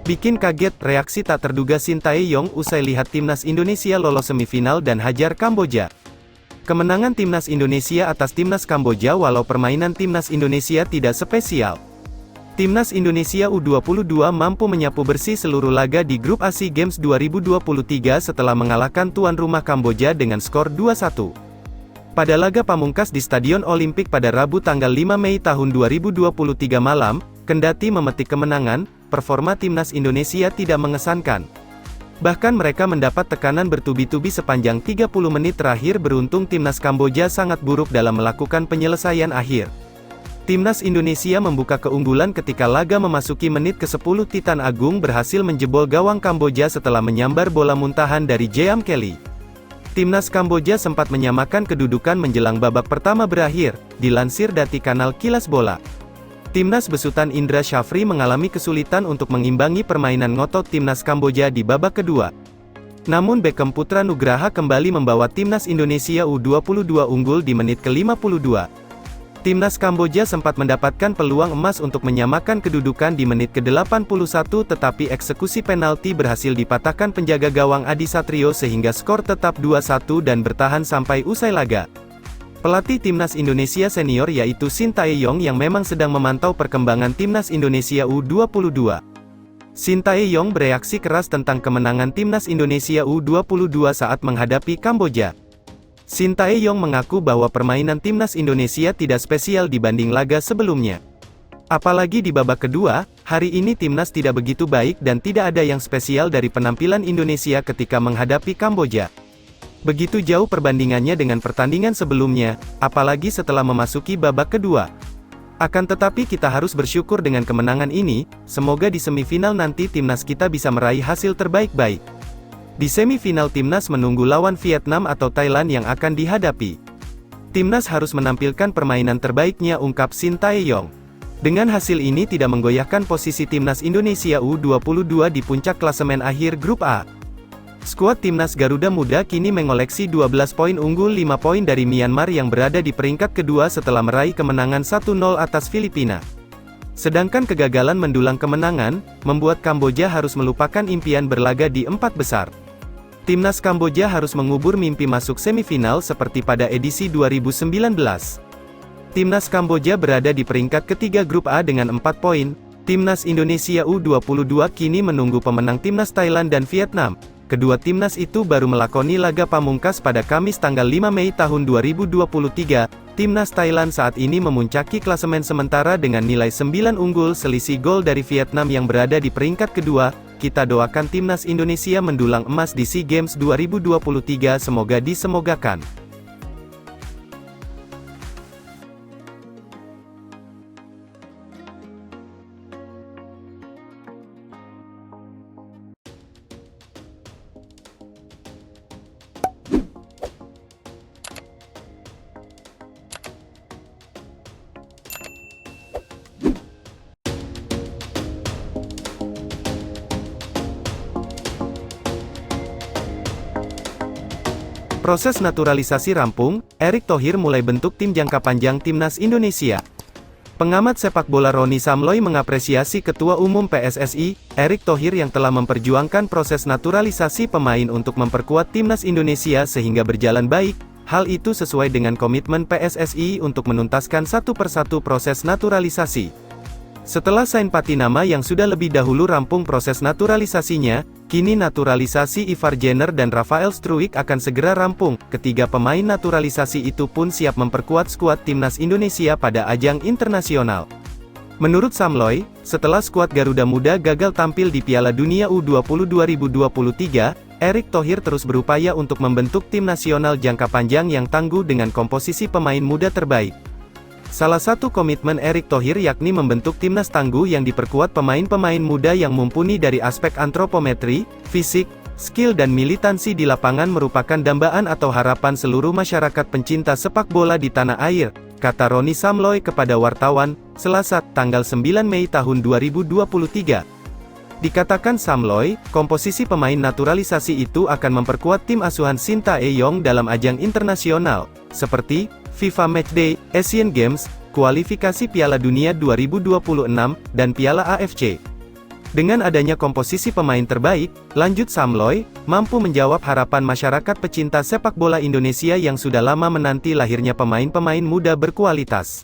Bikin kaget, reaksi tak terduga Sintayong usai lihat timnas Indonesia lolos semifinal dan hajar Kamboja. Kemenangan timnas Indonesia atas timnas Kamboja walau permainan timnas Indonesia tidak spesial. Timnas Indonesia U22 mampu menyapu bersih seluruh laga di grup A SEA Games 2023 setelah mengalahkan tuan rumah Kamboja dengan skor 2-1. Pada laga pamungkas di Stadion Olimpik pada Rabu tanggal 5 Mei tahun 2023 malam, kendati memetik kemenangan, performa timnas Indonesia tidak mengesankan. Bahkan mereka mendapat tekanan bertubi-tubi sepanjang 30 menit terakhir. Beruntung timnas Kamboja sangat buruk dalam melakukan penyelesaian akhir. Timnas Indonesia membuka keunggulan ketika laga memasuki menit ke-10. Titan Agung berhasil menjebol gawang Kamboja setelah menyambar bola muntahan dari Jeam Kelly. Timnas Kamboja sempat menyamakan kedudukan menjelang babak pertama berakhir, dilansir dari kanal Kilas Bola. Timnas besutan Indra Syafri mengalami kesulitan untuk mengimbangi permainan ngotot timnas Kamboja di babak kedua. Namun Beckham Putra Nugraha kembali membawa timnas Indonesia U22 unggul di menit ke-52. Timnas Kamboja sempat mendapatkan peluang emas untuk menyamakan kedudukan di menit ke-81 tetapi eksekusi penalti berhasil dipatahkan penjaga gawang Adi Satrio sehingga skor tetap 2-1 dan bertahan sampai usai laga. Pelatih timnas Indonesia senior yaitu Sintayong yang memang sedang memantau perkembangan timnas Indonesia U22. Sintayong bereaksi keras tentang kemenangan timnas Indonesia U22 saat menghadapi Kamboja. Sintayong mengaku bahwa permainan timnas Indonesia tidak spesial dibanding laga sebelumnya. Apalagi di babak kedua, hari ini timnas tidak begitu baik dan tidak ada yang spesial dari penampilan Indonesia ketika menghadapi Kamboja. Begitu jauh perbandingannya dengan pertandingan sebelumnya, apalagi setelah memasuki babak kedua. Akan tetapi kita harus bersyukur dengan kemenangan ini, semoga di semifinal nanti timnas kita bisa meraih hasil terbaik-baik. Di semifinal timnas menunggu lawan Vietnam atau Thailand yang akan dihadapi. Timnas harus menampilkan permainan terbaiknya, ungkap Sintayong. Dengan hasil ini tidak menggoyahkan posisi timnas Indonesia U22 di puncak klasemen akhir grup A. Skuad timnas Garuda Muda kini mengoleksi 12 poin, unggul 5 poin dari Myanmar yang berada di peringkat kedua setelah meraih kemenangan 1-0 atas Filipina. Sedangkan kegagalan mendulang kemenangan, membuat Kamboja harus melupakan impian berlaga di empat besar. Timnas Kamboja harus mengubur mimpi masuk semifinal seperti pada edisi 2019. Timnas Kamboja berada di peringkat ketiga grup A dengan 4 poin. Timnas Indonesia U22 kini menunggu pemenang timnas Thailand dan Vietnam. Kedua timnas itu baru melakoni laga pamungkas pada Kamis tanggal 5 Mei tahun 2023. Timnas Thailand saat ini memuncaki klasemen sementara dengan nilai 9 unggul selisih gol dari Vietnam yang berada di peringkat kedua. Kita doakan timnas Indonesia mendulang emas di SEA Games 2023, semoga disemogakan. Proses naturalisasi rampung, Erick Thohir mulai bentuk tim jangka panjang timnas Indonesia. Pengamat sepak bola Roni Samloy mengapresiasi Ketua Umum PSSI, Erick Thohir yang telah memperjuangkan proses naturalisasi pemain untuk memperkuat timnas Indonesia sehingga berjalan baik. Hal itu sesuai dengan komitmen PSSI untuk menuntaskan satu persatu proses naturalisasi. Setelah Sain Patinama yang sudah lebih dahulu rampung proses naturalisasinya, kini naturalisasi Ivar Jenner dan Rafael Struijk akan segera rampung. Ketiga pemain naturalisasi itu pun siap memperkuat skuad timnas Indonesia pada ajang internasional. Menurut Samloy, setelah skuad Garuda Muda gagal tampil di Piala Dunia U20 2023, Erick Thohir terus berupaya untuk membentuk tim nasional jangka panjang yang tangguh dengan komposisi pemain muda terbaik. Salah satu komitmen Erick Thohir yakni membentuk timnas tangguh yang diperkuat pemain-pemain muda yang mumpuni dari aspek antropometri, fisik, skill dan militansi di lapangan merupakan dambaan atau harapan seluruh masyarakat pencinta sepak bola di tanah air, kata Roni Samloy kepada wartawan, Selasa, tanggal 9 Mei tahun 2023. Dikatakan Samloy, komposisi pemain naturalisasi itu akan memperkuat tim asuhan Sintayong dalam ajang internasional, seperti FIFA Matchday, Asian Games, kualifikasi Piala Dunia 2026, dan Piala AFC. Dengan adanya komposisi pemain terbaik, lanjut Sam Loy, mampu menjawab harapan masyarakat pecinta sepak bola Indonesia yang sudah lama menanti lahirnya pemain-pemain muda berkualitas.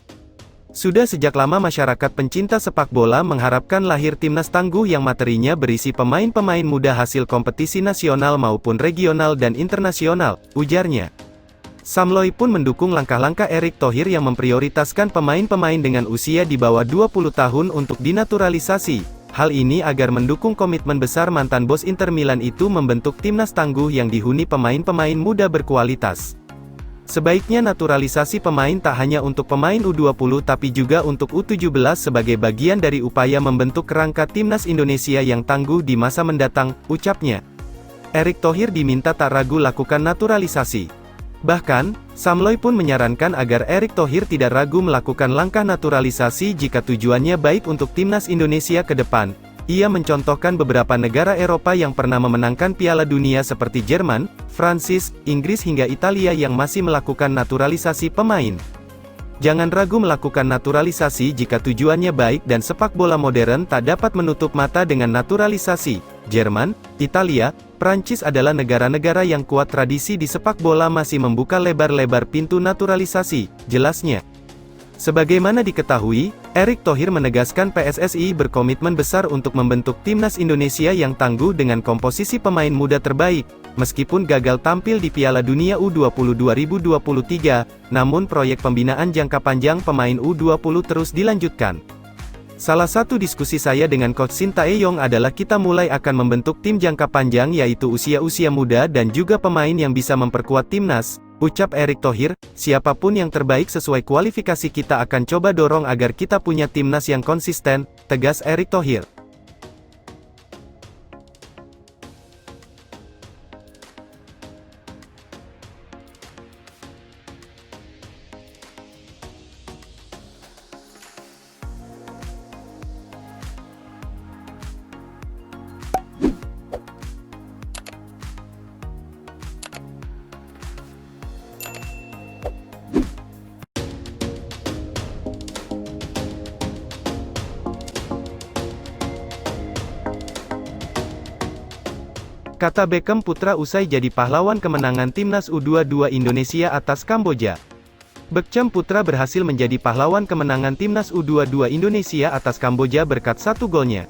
Sudah sejak lama masyarakat pencinta sepak bola mengharapkan lahir timnas tangguh yang materinya berisi pemain-pemain muda hasil kompetisi nasional maupun regional dan internasional, ujarnya. Sam Loy pun mendukung langkah-langkah Erick Thohir yang memprioritaskan pemain-pemain dengan usia di bawah 20 tahun untuk dinaturalisasi. Hal ini agar mendukung komitmen besar mantan bos Inter Milan itu membentuk timnas tangguh yang dihuni pemain-pemain muda berkualitas. Sebaiknya naturalisasi pemain tak hanya untuk pemain U20 tapi juga untuk U17 sebagai bagian dari upaya membentuk kerangka timnas Indonesia yang tangguh di masa mendatang, ucapnya. Erick Thohir diminta tak ragu lakukan naturalisasi. Bahkan, Sam Loy pun menyarankan agar Erick Thohir tidak ragu melakukan langkah naturalisasi jika tujuannya baik untuk timnas Indonesia ke depan. Ia mencontohkan beberapa negara Eropa yang pernah memenangkan Piala Dunia seperti Jerman, Prancis, Inggris hingga Italia yang masih melakukan naturalisasi pemain. Jangan ragu melakukan naturalisasi jika tujuannya baik dan sepak bola modern tak dapat menutup mata dengan naturalisasi. Jerman, Italia, Prancis adalah negara-negara yang kuat tradisi di sepak bola masih membuka lebar-lebar pintu naturalisasi, jelasnya. Sebagaimana diketahui, Erick Thohir menegaskan PSSI berkomitmen besar untuk membentuk timnas Indonesia yang tangguh dengan komposisi pemain muda terbaik. Meskipun gagal tampil di Piala Dunia U20 2023, namun proyek pembinaan jangka panjang pemain U20 terus dilanjutkan. Salah satu diskusi saya dengan Coach Shin Tae-yong adalah kita mulai akan membentuk tim jangka panjang yaitu usia-usia muda dan juga pemain yang bisa memperkuat timnas, ucap Erick Thohir. Siapapun yang terbaik sesuai kualifikasi kita akan coba dorong agar kita punya timnas yang konsisten, tegas Erick Thohir. Kata Beckham Putra usai jadi pahlawan kemenangan timnas U22 Indonesia atas Kamboja. Beckham Putra berhasil menjadi pahlawan kemenangan timnas U22 Indonesia atas Kamboja berkat satu golnya.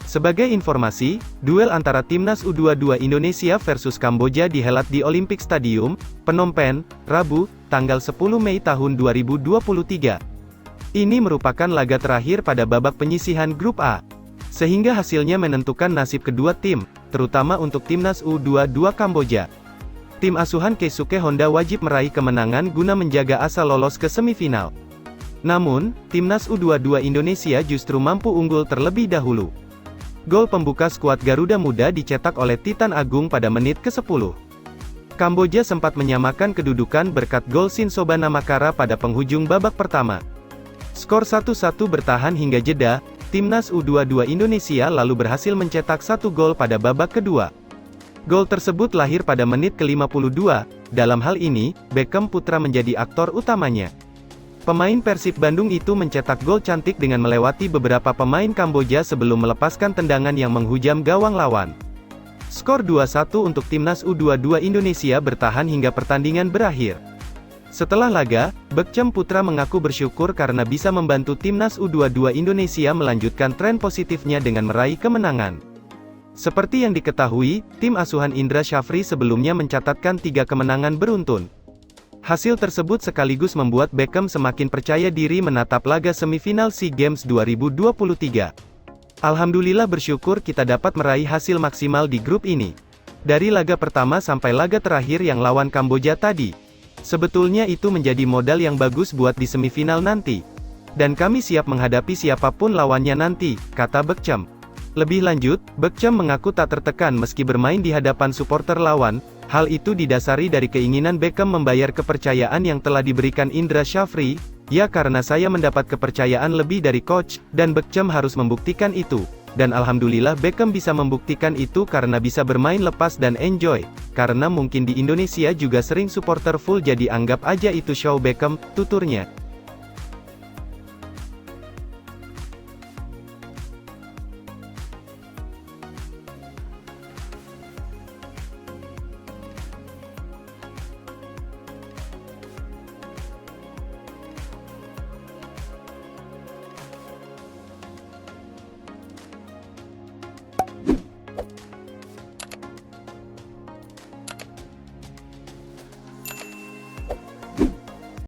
Sebagai informasi, duel antara timnas U22 Indonesia versus Kamboja dihelat di Olympic Stadium, Phnom Penh, Rabu, tanggal 10 Mei tahun 2023. Ini merupakan laga terakhir pada babak penyisihan Grup A. Sehingga hasilnya menentukan nasib kedua tim, terutama untuk timnas U22 Kamboja. Tim asuhan Keisuke Honda wajib meraih kemenangan guna menjaga asa lolos ke semifinal. Namun, timnas U22 Indonesia justru mampu unggul terlebih dahulu. Gol pembuka skuad Garuda Muda dicetak oleh Titan Agung pada menit ke-10. Kamboja sempat menyamakan kedudukan berkat gol Shin Sobanamakara pada penghujung babak pertama. Skor 1-1 bertahan hingga jeda. Timnas U22 Indonesia lalu berhasil mencetak satu gol pada babak kedua. Gol tersebut lahir pada menit ke-52, dalam hal ini, Beckham Putra menjadi aktor utamanya. Pemain Persib Bandung itu mencetak gol cantik dengan melewati beberapa pemain Kamboja sebelum melepaskan tendangan yang menghujam gawang lawan. Skor 2-1 untuk Timnas U22 Indonesia bertahan hingga pertandingan berakhir. Setelah laga, Beckham Putra mengaku bersyukur karena bisa membantu Timnas U22 Indonesia melanjutkan tren positifnya dengan meraih kemenangan. Seperti yang diketahui, tim asuhan Indra Syafri sebelumnya mencatatkan 3 kemenangan beruntun. Hasil tersebut sekaligus membuat Beckham semakin percaya diri menatap laga semifinal SEA Games 2023. Alhamdulillah bersyukur kita dapat meraih hasil maksimal di grup ini. Dari laga pertama sampai laga terakhir yang lawan Kamboja tadi. Sebetulnya itu menjadi modal yang bagus buat di semifinal nanti. Dan kami siap menghadapi siapapun lawannya nanti, kata Beckham. Lebih lanjut, Beckham mengaku tak tertekan meski bermain di hadapan supporter lawan. Hal itu didasari dari keinginan Beckham membayar kepercayaan yang telah diberikan Indra Syafri. Ya karena saya mendapat kepercayaan lebih dari coach, dan Beckham harus membuktikan itu. Dan alhamdulillah Beckham bisa membuktikan itu karena bisa bermain lepas dan enjoy. Karena mungkin di Indonesia juga sering supporter full jadi anggap aja itu show Beckham, tuturnya.